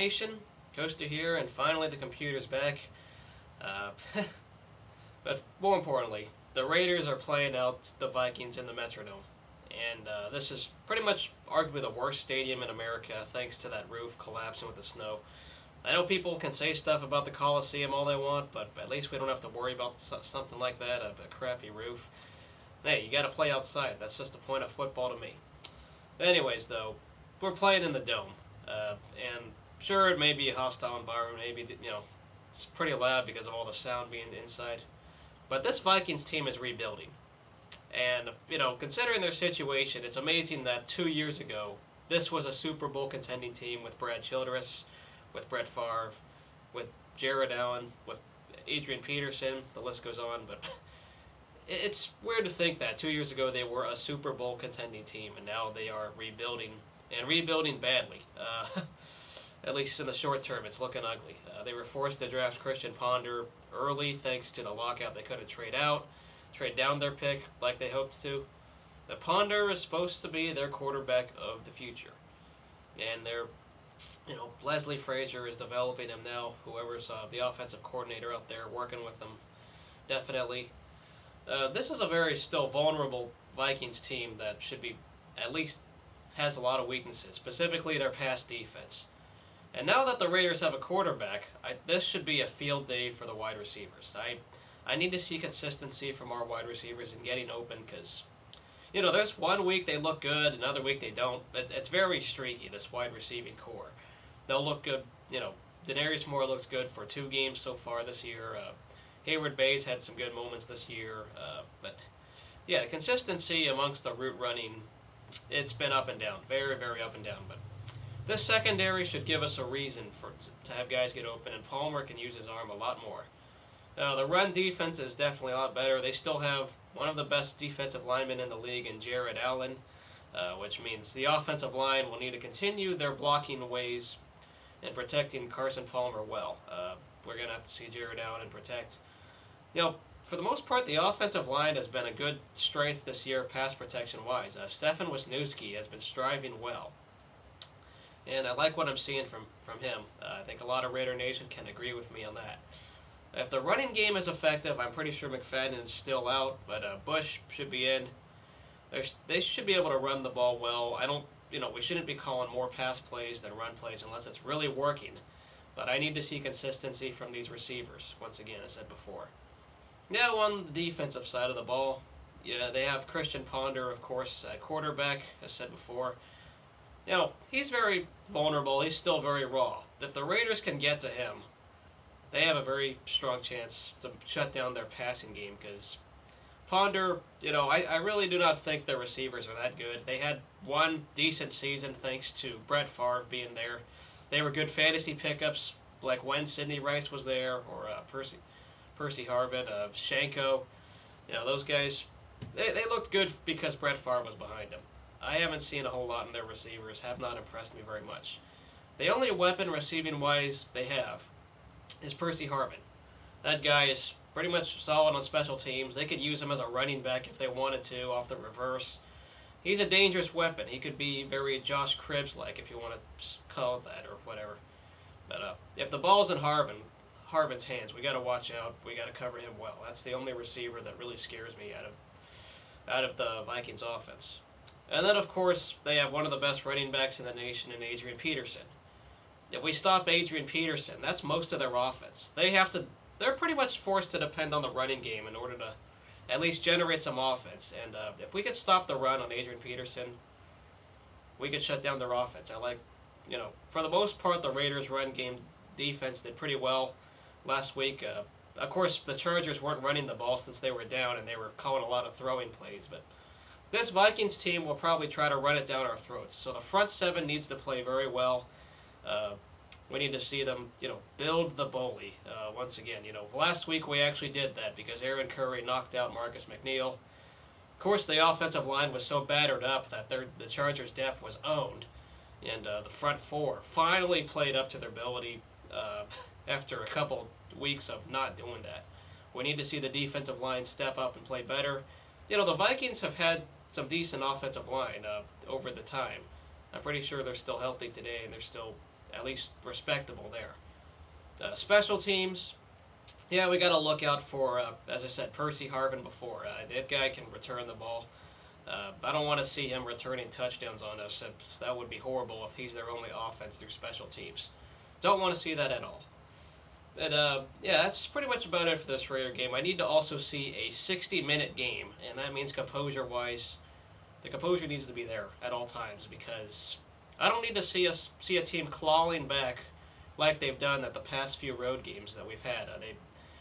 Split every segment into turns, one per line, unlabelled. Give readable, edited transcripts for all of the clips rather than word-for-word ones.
Nation, Costa here, and finally the computer's back. Uh, but more importantly, the Raiders are playing out the Vikings in the Metrodome. And this is pretty much arguably the worst stadium in America thanks to that roof collapsing with the snow. I know people can say stuff about the Coliseum all they want, but at least we don't have to worry about something like that, a crappy roof. Hey, you got to play outside. That's just the point of football to me. Anyways, though, we're playing in the dome, and sure, it may be a hostile environment. Maybe it's pretty loud because of all the sound being inside. But this Vikings team is rebuilding, and considering their situation, it's amazing that 2 years ago this was a Super Bowl contending team with Brad Childress, with Brett Favre, with Jared Allen, with Adrian Peterson. The list goes on, but it's weird to think that 2 years ago they were a Super Bowl contending team, and now they are rebuilding, and rebuilding badly. At least in the short term, it's looking ugly. They were forced to draft Christian Ponder early thanks to the lockout. They couldn't trade down their pick like they hoped to. The Ponder is supposed to be their quarterback of the future, and Leslie Frazier is developing him now. Whoever's the offensive coordinator out there working with them, definitely. This is a very still vulnerable Vikings team that should be, at least, has a lot of weaknesses, specifically their pass defense. And now that the Raiders have a quarterback, this should be a field day for the wide receivers. I need to see consistency from our wide receivers in getting open because, there's one week they look good, another week they don't. It's very streaky, this wide receiving core. They'll look good, Denarius Moore looks good for 2 games so far this year. Hayward Bays had some good moments this year. But, yeah, the consistency amongst the route running, it's been up and down. Very, very up and down. But this secondary should give us a reason to have guys get open, and Palmer can use his arm a lot more. The run defense is definitely a lot better. They still have one of the best defensive linemen in the league in Jared Allen, which means the offensive line will need to continue their blocking ways and protecting Carson Palmer well. We're going to have to see Jared Allen and protect. For the most part, the offensive line has been a good strength this year, pass protection-wise. Stefan Wisniewski has been striving well, and I like what I'm seeing from him. I think a lot of Raider Nation can agree with me on that. If the running game is effective, I'm pretty sure McFadden is still out, but Bush should be in. They should be able to run the ball well. We shouldn't be calling more pass plays than run plays unless it's really working. But I need to see consistency from these receivers, once again, as I said before. Now, on the defensive side of the ball, yeah, they have Christian Ponder, of course, at quarterback, as said before. He's very vulnerable. He's still very raw. If the Raiders can get to him, they have a very strong chance to shut down their passing game because Ponder, I really do not think their receivers are that good. They had one decent season thanks to Brett Favre being there. They were good fantasy pickups, like when Sidney Rice was there, or Percy Harvin, Shanko. Those guys, they looked good because Brett Favre was behind them. I haven't seen a whole lot in their receivers, have not impressed me very much. The only weapon receiving-wise they have is Percy Harvin. That guy is pretty much solid on special teams. They could use him as a running back if they wanted to, off the reverse. He's a dangerous weapon. He could be very Josh Cribbs-like, if you want to call it that, or whatever. But if the ball's in Harvin's hands, we got to watch out. We got to cover him well. That's the only receiver that really scares me out of the Vikings offense. And then, of course, they have one of the best running backs in the nation in Adrian Peterson. If we stop Adrian Peterson, that's most of their offense. They're pretty much forced to depend on the running game in order to at least generate some offense. And if we could stop the run on Adrian Peterson, we could shut down their offense. For the most part, the Raiders' run game defense did pretty well last week. Of course, the Chargers weren't running the ball since they were down, and they were calling a lot of throwing plays. But this Vikings team will probably try to run it down our throats. So the front seven needs to play very well. We need to see them, build the bully once again. Last week we actually did that because Aaron Curry knocked out Marcus McNeil. Of course, the offensive line was so battered up that the Chargers' depth was owned, and the front four finally played up to their ability after a couple weeks of not doing that. We need to see the defensive line step up and play better. The Vikings have had some decent offensive line over the time. I'm pretty sure they're still healthy today, and they're still at least respectable there. Special teams, yeah, we got to look out for, as I said, Percy Harvin before. That guy can return the ball. I don't want to see him returning touchdowns on us. That would be horrible if he's their only offense through special teams. Don't want to see that at all. But yeah, that's pretty much about it for this Raider game. I need to also see a 60-minute game, and that means composure-wise, the composure needs to be there at all times, because I don't need to see a team clawing back like they've done at the past few road games that we've had.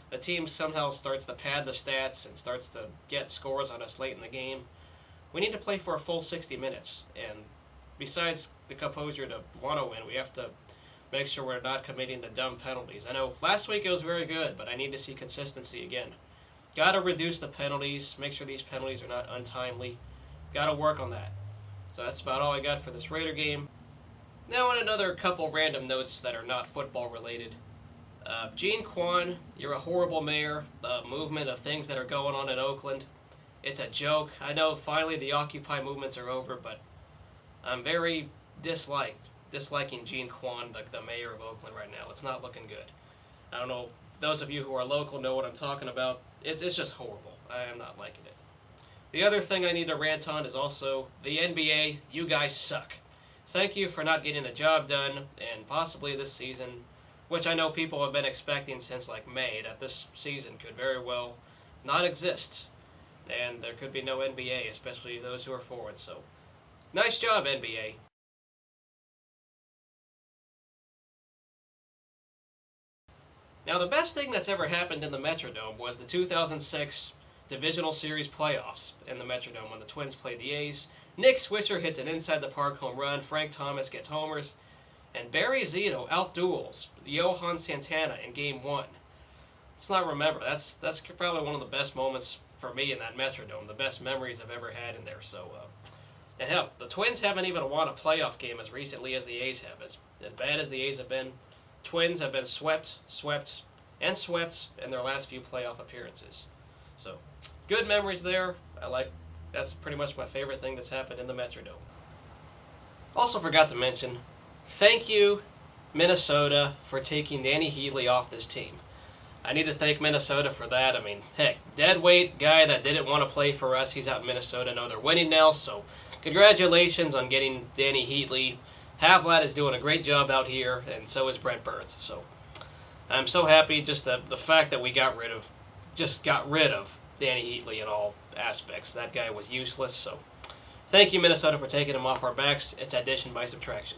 The team somehow starts to pad the stats and starts to get scores on us late in the game. We need to play for a full 60 minutes, and besides the composure to want to win, we have to make sure we're not committing the dumb penalties. I know last week it was very good, but I need to see consistency again. Got to reduce the penalties, make sure these penalties are not untimely. Got to work on that. So that's about all I got for this Raider game. Now on another couple random notes that are not football related. Gene Kwan, you're a horrible mayor. The movement of things that are going on in Oakland, it's a joke. I know finally the Occupy movements are over, but I'm very disliking Gene Kwan, the mayor of Oakland right now. It's not looking good. I don't know, those of you who are local know what I'm talking about. It's just horrible. I am not liking it. The other thing I need to rant on is also the NBA. You guys suck. Thank you for not getting the job done, and possibly this season, which I know people have been expecting since like May, that this season could very well not exist. And there could be no NBA, especially those who are forward. So, nice job, NBA. Now, the best thing that's ever happened in the Metrodome was the 2006 Divisional Series playoffs in the Metrodome when the Twins played the A's. Nick Swisher hits an inside-the-park home run, Frank Thomas gets homers, and Barry Zito outduels Johan Santana in Game 1. Let's not remember, that's probably one of the best moments for me in that Metrodome, the best memories I've ever had in there. So, and hell, the Twins haven't even won a playoff game as recently as the A's have. As bad as the A's have been, Twins have been swept in their last few playoff appearances. So, good memories there. That's pretty much my favorite thing that's happened in the Metrodome. Also forgot to mention, thank you, Minnesota, for taking Danny Heatley off this team. I need to thank Minnesota for that. I mean, heck, deadweight guy that didn't want to play for us, he's out in Minnesota. No, they're winning now, so congratulations on getting Danny Heatley. Havlat is doing a great job out here, and so is Brent Burns. So I'm so happy just the fact that we got rid of Danny Heatley in all aspects. That guy was useless, so thank you, Minnesota, for taking him off our backs. It's addition by subtraction.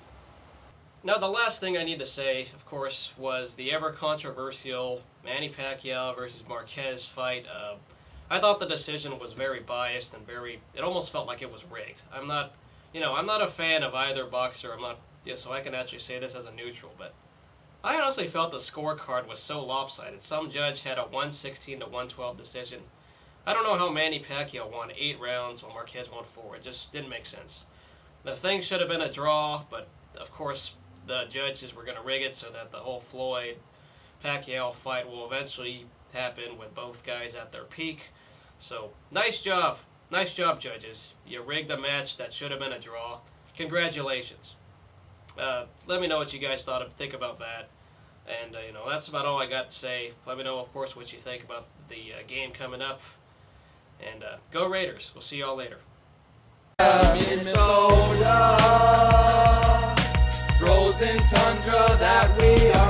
Now, the last thing I need to say, of course, was the ever-controversial Manny Pacquiao versus Marquez fight. I thought the decision was very biased and it almost felt like it was rigged. I'm not a fan of either boxer. So I can actually say this as a neutral, but I honestly felt the scorecard was so lopsided. Some judge had a 116 to 112 decision. I don't know how Manny Pacquiao won 8 rounds while Marquez won 4. It just didn't make sense. The thing should have been a draw, but of course the judges were going to rig it so that the whole Floyd-Pacquiao fight will eventually happen with both guys at their peak. So, nice job, judges. You rigged a match that should have been a draw. Congratulations. Let me know what you guys think about that. And, that's about all I got to say. Let me know, of course, what you think about the game coming up. And go Raiders. We'll see y'all later.
Minnesota, frozen tundra that we are.